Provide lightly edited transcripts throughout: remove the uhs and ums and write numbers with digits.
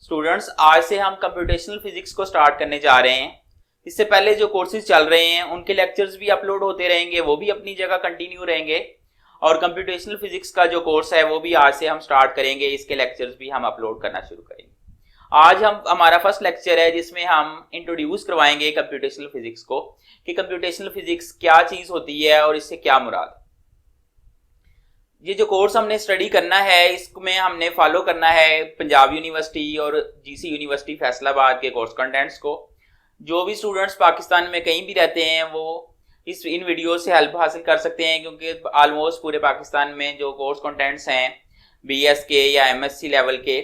Students, आज से हम कंप्यूटेशनल फिजिक्स को स्टार्ट करने जा रहे हैं। इससे पहले जो कोर्सेज चल रहे हैं उनके लेक्चर्स भी अपलोड होते रहेंगे, वो भी अपनी जगह कंटिन्यू रहेंगे। और कंप्यूटेशनल फिजिक्स का जो कोर्स है वो भी आज से हम स्टार्ट करेंगे, इसके लेक्चर्स भी हम अपलोड करना शुरू करेंगे। आज हमारा फर्स्ट लेक्चर है जिसमें हम इंट्रोड्यूस करवाएंगे कंप्यूटेशनल फिजिक्स को, कि कंप्यूटेशनल फिजिक्स क्या चीज होती है और इससे क्या मुराद। ये जो कोर्स हमने स्टडी करना है इसमें हमने फॉलो करना है पंजाब यूनिवर्सिटी और जीसी यूनिवर्सिटी फैसलाबाद के कोर्स कंटेंट्स को। जो भी स्टूडेंट्स पाकिस्तान में कहीं भी रहते हैं वो इन वीडियो से हेल्प हासिल कर सकते हैं, क्योंकि ऑलमोस्ट पूरे पाकिस्तान में जो कोर्स कंटेंट्स हैं बीएस के या एमएससी लेवल के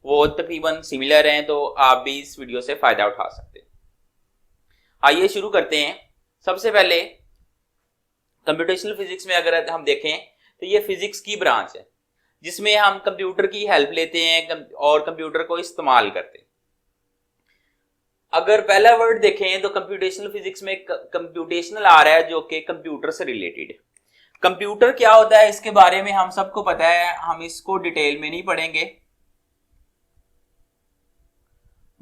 वो तकरीबन सिमिलर हैं, तो आप भी इस वीडियो से फायदा उठा सकते हैं। आइए शुरू करते हैं। सबसे पहले कंप्यूटेशनल फिजिक्स में अगर हम देखें तो ये फिजिक्स की ब्रांच है जिसमें हम कंप्यूटर की हेल्प लेते हैं और कंप्यूटर को इस्तेमाल करते हैं। अगर पहला वर्ड देखें तो कंप्यूटेशनल फिजिक्स में कंप्यूटेशनल आ रहा है जो कि कंप्यूटर से रिलेटेड है। कंप्यूटर क्या होता है इसके बारे में हम सबको पता है, हम इसको डिटेल में नहीं पढ़ेंगे,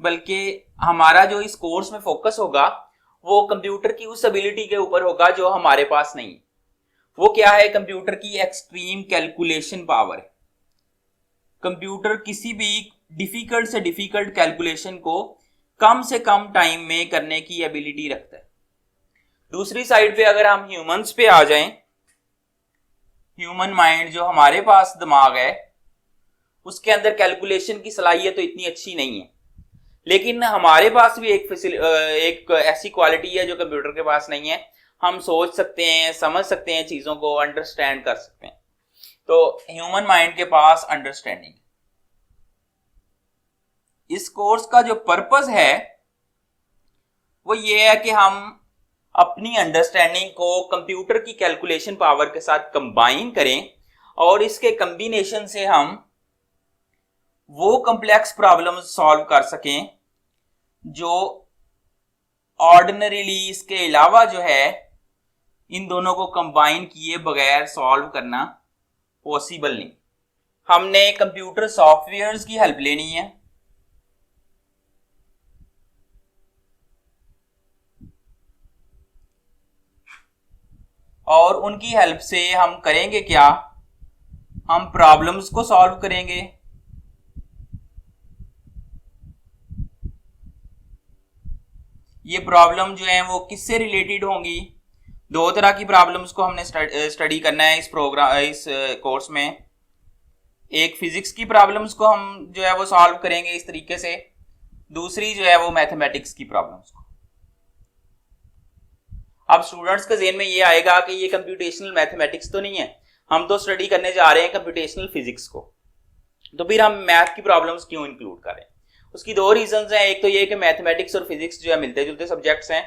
बल्कि हमारा जो इस कोर्स में फोकस होगा वो कंप्यूटर की उस एबिलिटी के ऊपर होगा जो हमारे पास नहीं है। वो क्या है? कंप्यूटर की एक्सट्रीम कैलकुलेशन पावर है। कंप्यूटर किसी भी डिफिकल्ट से डिफिकल्ट कैलकुलेशन को कम से कम टाइम में करने की एबिलिटी रखता है। दूसरी साइड पे अगर हम ह्यूमंस पे आ जाएं, ह्यूमन माइंड जो हमारे पास दिमाग है उसके अंदर कैलकुलेशन की सलाहियत तो इतनी अच्छी नहीं है, लेकिन हमारे पास भी एक ऐसी क्वालिटी है जो कंप्यूटर के पास नहीं है। हम सोच सकते हैं, समझ सकते हैं, चीजों को अंडरस्टैंड कर सकते हैं। तो ह्यूमन माइंड के पास अंडरस्टैंडिंग। इस कोर्स का जो पर्पस है वो ये है कि हम अपनी अंडरस्टैंडिंग को कंप्यूटर की कैलकुलेशन पावर के साथ कंबाइन करें और इसके कॉम्बिनेशन से हम वो कॉम्प्लेक्स प्रॉब्लम्स सॉल्व कर सकें जो ऑर्डिनरीली इसके अलावा जो है इन दोनों को कंबाइन किए बगैर सॉल्व करना पॉसिबल नहीं। हमने कंप्यूटर सॉफ्टवेयर्स की हेल्प लेनी है। और उनकी हेल्प से हम करेंगे क्या? हम प्रॉब्लम्स को सॉल्व करेंगे। ये प्रॉब्लम जो है वो किससे रिलेटेड होंगी? दो तरह की प्रॉब्लम्स को हमने स्टडी करना है इस कोर्स में। एक फिजिक्स की प्रॉब्लम्स को हम जो है वो सॉल्व करेंगे इस तरीके से, दूसरी जो है वो मैथमेटिक्स की प्रॉब्लम्स को। अब स्टूडेंट्स के ज़हन में ये आएगा कि ये कंप्यूटेशनल मैथमेटिक्स तो नहीं है, हम तो स्टडी करने जा रहे हैं कंप्यूटेशनल फिजिक्स को, तो फिर हम मैथ की प्रॉब्लम्स क्यों इंक्लूड करें? उसकी दो रीजंस हैं। एक तो ये कि मैथमेटिक्स और फिजिक्स जो है मिलते जुलते सब्जेक्ट्स हैं,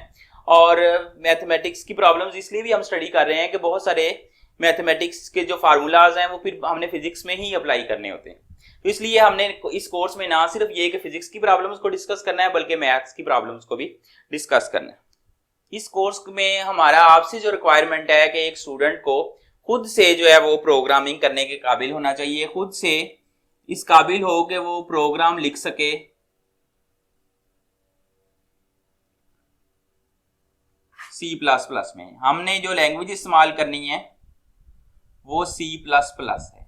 और मैथमेटिक्स की प्रॉब्लम्स इसलिए भी हम स्टडी कर रहे हैं कि बहुत सारे मैथमेटिक्स के जो फार्मूलाज हैं वो फिर हमने फिजिक्स में ही अप्लाई करने होते हैं। तो इसलिए हमने इस कोर्स में ना सिर्फ ये कि फिजिक्स की प्रॉब्लम्स को डिस्कस करना है बल्कि मैथ्स की प्रॉब्लम्स को भी डिस्कस करना है। इस कोर्स में हमारा आपसे जो रिक्वायरमेंट है कि एक स्टूडेंट को खुद से जो है वो प्रोग्रामिंग करने के काबिल होना चाहिए, खुद से इस काबिल हो कि वो प्रोग्राम लिख सके। C++ में हमने जो लैंग्वेज इस्तेमाल करनी है वो C++ है।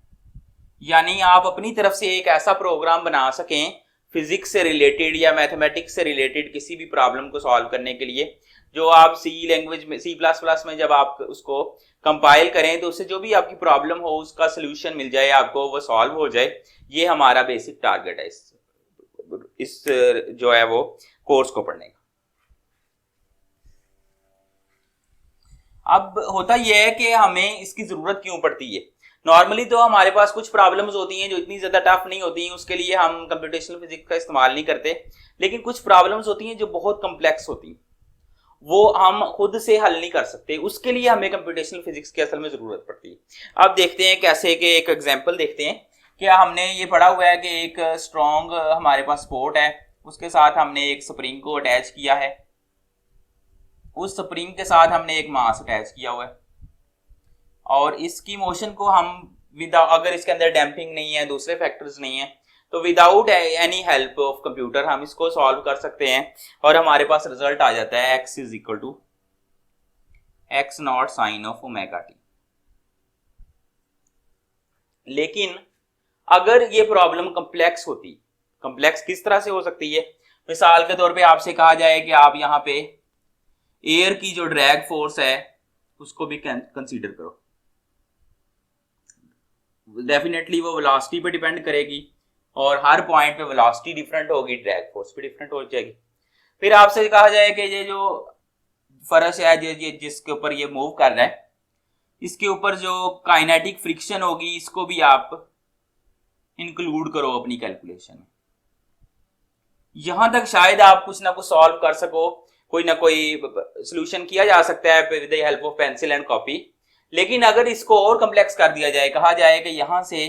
यानी आप अपनी तरफ से एक ऐसा प्रोग्राम बना सकें फिजिक्स से रिलेटेड या मैथमेटिक्स से रिलेटेड किसी भी प्रॉब्लम को सॉल्व करने के लिए, जो आप C++ में जब आप उसको कंपाइल करें तो उससे जो भी आपकी प्रॉब्लम हो उसका सोल्यूशन मिल जाए आपको, वो सॉल्व हो जाए। ये हमारा बेसिक टारगेट है इस जो है वो कोर्स को पढ़ने का। अब होता यह है कि हमें इसकी जरूरत क्यों पड़ती है। नॉर्मली तो हमारे पास कुछ प्रॉब्लम्स होती हैं जो इतनी ज्यादा टफ नहीं होती हैं, उसके लिए हम कंप्यूटेशनल फिजिक्स का इस्तेमाल नहीं करते। लेकिन कुछ प्रॉब्लम्स होती हैं जो बहुत कॉम्प्लेक्स होती हैं, वो हम खुद से हल नहीं कर सकते, उसके लिए हमें कंप्यूटेशनल फिजिक्स की असल में जरूरत पड़ती है। अब देखते हैं कैसे कि एक एग्जाम्पल देखते हैं। क्या हमने ये पढ़ा हुआ है कि एक स्ट्रॉन्ग हमारे पास सपोर्ट है, उसके साथ हमने एक स्प्रिंग को अटैच किया है, उस स्प्रिंग के साथ हमने एक मास अटैच किया हुआ है, और इसकी मोशन को हम अगर इसके अंदर डैम्पिंग नहीं है, दूसरे फैक्टर्स नहीं है, तो without any help of computer हम इसको सॉल्व कर सकते हैं और हमारे पास रिजल्ट आ जाता है x is equal to x naught sine of omega t. लेकिन अगर ये प्रॉब्लम कॉम्प्लेक्स होती, कॉम्प्लेक्स किस तरह से हो सकती है? मिसाल के तौर पे आपसे कहा जाए कि आप यहाँ पे एयर की जो ड्रैग फोर्स है उसको भी कंसीडर करो, डेफिनेटली वो वेलोसिटी पे डिपेंड करेगी और हर पॉइंट पे वेलोसिटी डिफरेंट होगी, ड्रैग फोर्स भी डिफरेंट हो जाएगी। फिर आपसे कहा जाए कि ये जो फर्श है जिसके ऊपर ये मूव कर रहा है, इसके ऊपर जो काइनेटिक फ्रिक्शन होगी इसको भी आप इंक्लूड करो अपनी कैलकुलेशन में। यहां तक शायद आप कुछ ना कुछ सॉल्व कर सको, कोई ना कोई सॉल्यूशन किया जा सकता है with the help of pencil and copy. लेकिन अगर इसको और कॉम्प्लेक्स कर दिया जाए, कहा जाए कि यहां से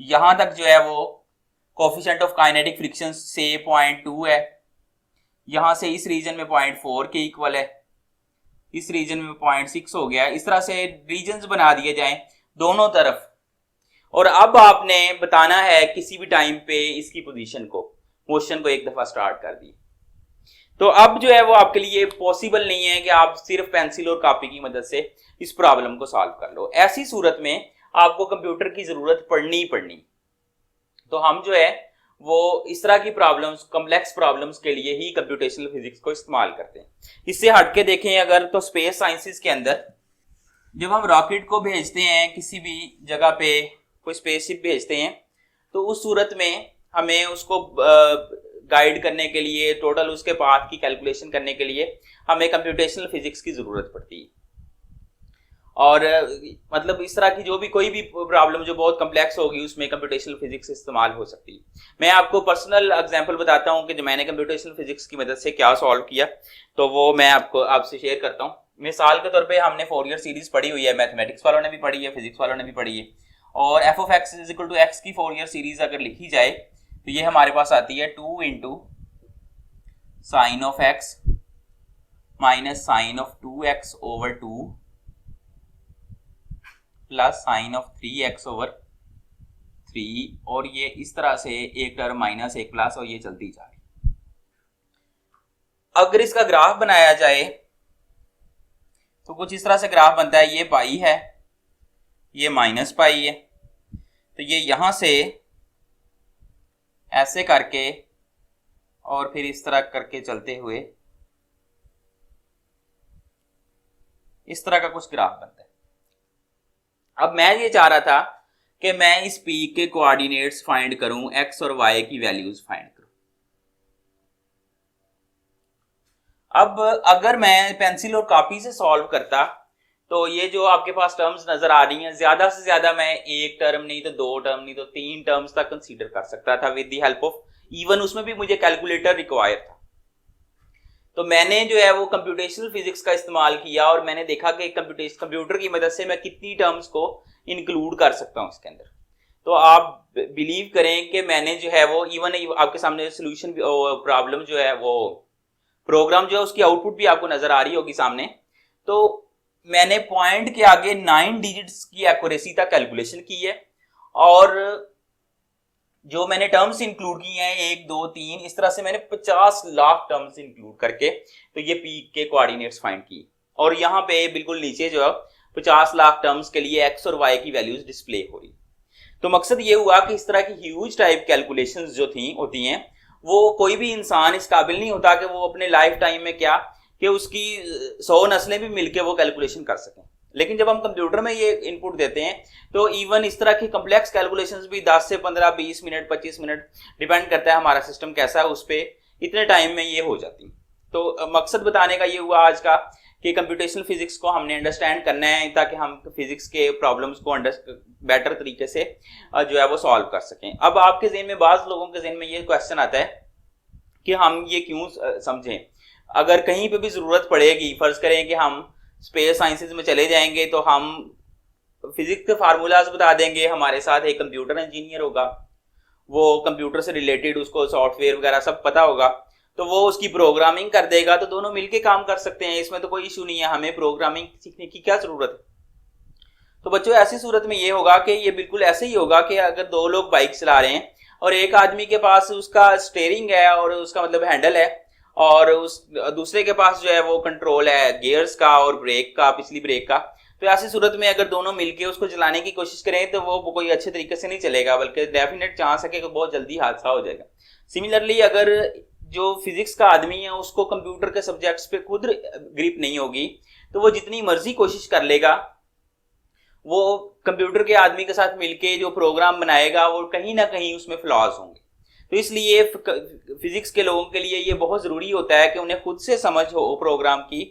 यहां तक जो है वो कोएफिशिएंट ऑफ काइनेटिक फ्रिक्शन से 0.2 है, यहां से इस रीजन में 0.4 के इक्वल है, इस रीजन में 0.6 हो गया। इस तरह से रीजन्स बना दिए जाएं दोनों तरफ, और अब आपने बताना है किसी भी टाइम पे इसकी पोजीशन को, मोशन को एक दफा स्टार्ट कर दी। तो अब जो है वो आपके लिए पॉसिबल नहीं है कि आप सिर्फ पेंसिल और कॉपी की मदद से इस प्रॉब्लम को सॉल्व कर लो। ऐसी सूरत में आपको कंप्यूटर की जरूरत पड़नी ही पड़नी। तो हम जो है वो इस तरह की प्रॉब्लम्स, कॉम्प्लेक्स प्रॉब्लम्स के लिए ही कंप्यूटेशनल फिजिक्स को इस्तेमाल करते हैं। इससे हटके देखें अगर तो स्पेस साइंसेस के अंदर जब हम रॉकेट को भेजते हैं, किसी भी जगह पे कोई स्पेसशिप भेजते हैं, तो उस सूरत में हमें उसको गाइड करने के लिए, टोटल उसके पाथ की कैलकुलेशन करने के लिए हमें कंप्यूटेशनल फिजिक्स की जरूरत पड़ती है। और मतलब इस तरह की जो भी कोई भी प्रॉब्लम जो बहुत कॉम्प्लेक्स होगी उसमें कंप्यूटेशनल फिजिक्स इस्तेमाल हो सकती है। मैं आपको पर्सनल एग्जांपल बताता हूं कि जो मैंने कंप्यूटेशनल फिजिक्स की मदद से क्या सॉल्व किया, तो वो मैं आपसे शेयर करता हूं। मिसाल के तौर पे हमने फोरियर सीरीज पढ़ी हुई है, मैथमेटिक्स वालों ने भी पढ़ी है, फिजिक्स वालों ने भी पढ़ी है। और f of x is equal to x की फोरियर सीरीज अगर लिखी जाए तो ये हमारे पास आती है 2 into sine of x minus sine of 2x over 2 plus sine of 3x over 3, और ये इस तरह से एक टर्म माइनस एक प्लस और ये चलती जा रही। अगर इसका ग्राफ बनाया जाए तो कुछ इस तरह से ग्राफ बनता है, ये पाई है, ये माइनस पाई है, तो ये यहां से ऐसे करके और फिर इस तरह करके चलते हुए इस तरह का कुछ ग्राफ बनता है। अब मैं ये चाह रहा था कि मैं इस पीक के कोऑर्डिनेट्स फाइंड करूं, एक्स और वाई की वैल्यूज फाइंड करूं। अब अगर मैं पेंसिल और कॉपी से सॉल्व करता तो ये जो आपके पास टर्म्स नजर आ रही हैं, ज्यादा से ज्यादा मैं एक टर्म नहीं तो 2 टर्म नहीं तो 3 टर्म्स तक कंसीडर कर सकता था with the help of, even उसमें भी मुझे कैलकुलेटर रिक्वायर था। तो मैंने जो है वो कंप्यूटेशनल फिजिक्स का इस्तेमाल किया और मैंने देखा कि कंप्यूटर की मदद से मैं कितनी टर्म्स को इंक्लूड कर सकता हूं इसके अंदर। तो आप बिलीव करें कि मैंने जो है वो इवन आपके सामने सोल्यूशन प्रॉब्लम जो है वो प्रोग्राम जो है उसकी आउटपुट भी आपको नजर आ रही होगी सामने। तो मैंने पॉइंट के आगे 9 डिजिट्स की एक्यूरेसी तक कैलकुलेशन की है और जो मैंने टर्म्स इंक्लूड की हैं 1 2 3 इस तरह से मैंने 50 लाख टर्म्स इंक्लूड करके तो ये पीक के कोऑर्डिनेट्स फाइंड की। और यहाँ पे बिल्कुल नीचे जो है 50 लाख टर्म्स के लिए एक्स और वाई की वैल्यूज डिस्प्ले हो रही। तो मकसद ये हुआ कि इस तरह की ह्यूज टाइप कैलकुलेशंस जो होती हैं वो कोई भी इंसान इस काबिल नहीं होता कि वो अपने लाइफ टाइम में क्या कि उसकी 100 नस्लें भी मिलके वो कैलकुलेशन कर सकें। लेकिन जब हम कंप्यूटर में ये इनपुट देते हैं तो इवन इस तरह की कॉम्प्लेक्स कैलकुलेशंस भी 10 से 15 20 मिनट 25 मिनट डिपेंड करता है हमारा सिस्टम कैसा है उस पर, इतने टाइम में ये हो जाती। तो मकसद बताने का ये हुआ आज का कि कंप्यूटेशनल फिजिक्स को हमने अंडरस्टैंड करना है ताकि हम फिजिक्स के प्रॉब्लम्स को बेटर तरीके से जो है वो सॉल्व कर सकें। अब आपके ज़हन में, बाज़ लोगों के ज़हन में ये क्वेश्चन आता है कि हम ये क्यों समझें, अगर कहीं पे भी ज़रूरत पड़ेगी, फ़र्ज़ करें कि हम स्पेस साइंसेज में चले जाएंगे तो हम फिजिक्स के फार्मूलाज बता देंगे, हमारे साथ एक कंप्यूटर इंजीनियर होगा, वो कंप्यूटर से रिलेटेड उसको सॉफ्टवेयर वगैरह सब पता होगा, तो वो उसकी प्रोग्रामिंग कर देगा, तो दोनों मिलके काम कर सकते हैं, इसमें तो कोई इशू नहीं है, हमें प्रोग्रामिंग सीखने की क्या जरूरत है। तो बच्चों ऐसी सूरत में ये होगा कि ये बिल्कुल ऐसे ही होगा कि अगर 2 लोग बाइक चला रहे हैं, और एक आदमी के पास उसका स्टेयरिंग है और उसका मतलब हैंडल है, और उस दूसरे के पास जो है वो कंट्रोल है गियर्स का और ब्रेक का, पिछली ब्रेक का। तो ऐसी सूरत में अगर दोनों मिलके उसको चलाने की कोशिश करें तो वो कोई अच्छे तरीके से नहीं चलेगा, बल्कि डेफिनेट चांस है कि बहुत जल्दी हादसा हो जाएगा। सिमिलरली अगर जो फिजिक्स का आदमी है उसको कंप्यूटर के सब्जेक्ट्स पे खुद ग्रिप नहीं होगी तो वो जितनी मर्जी कोशिश कर लेगा, वो कंप्यूटर के आदमी के साथ मिलके जो प्रोग्राम बनाएगा वो कहीं ना कहीं उसमें फ्लॉज होंगे। तो इसलिए फिजिक्स के लोगों के लिए ये बहुत जरूरी होता है कि उन्हें खुद से समझ हो प्रोग्राम की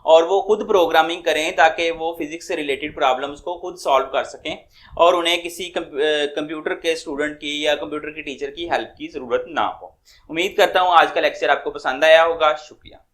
और वो खुद प्रोग्रामिंग करें, ताकि वो फिजिक्स से रिलेटेड प्रॉब्लम्स को खुद सॉल्व कर सकें और उन्हें किसी कंप्यूटर के स्टूडेंट की या कंप्यूटर के टीचर की हेल्प की जरूरत ना हो। उम्मीद करता हूँ आज का लेक्चर आपको पसंद आया होगा। शुक्रिया।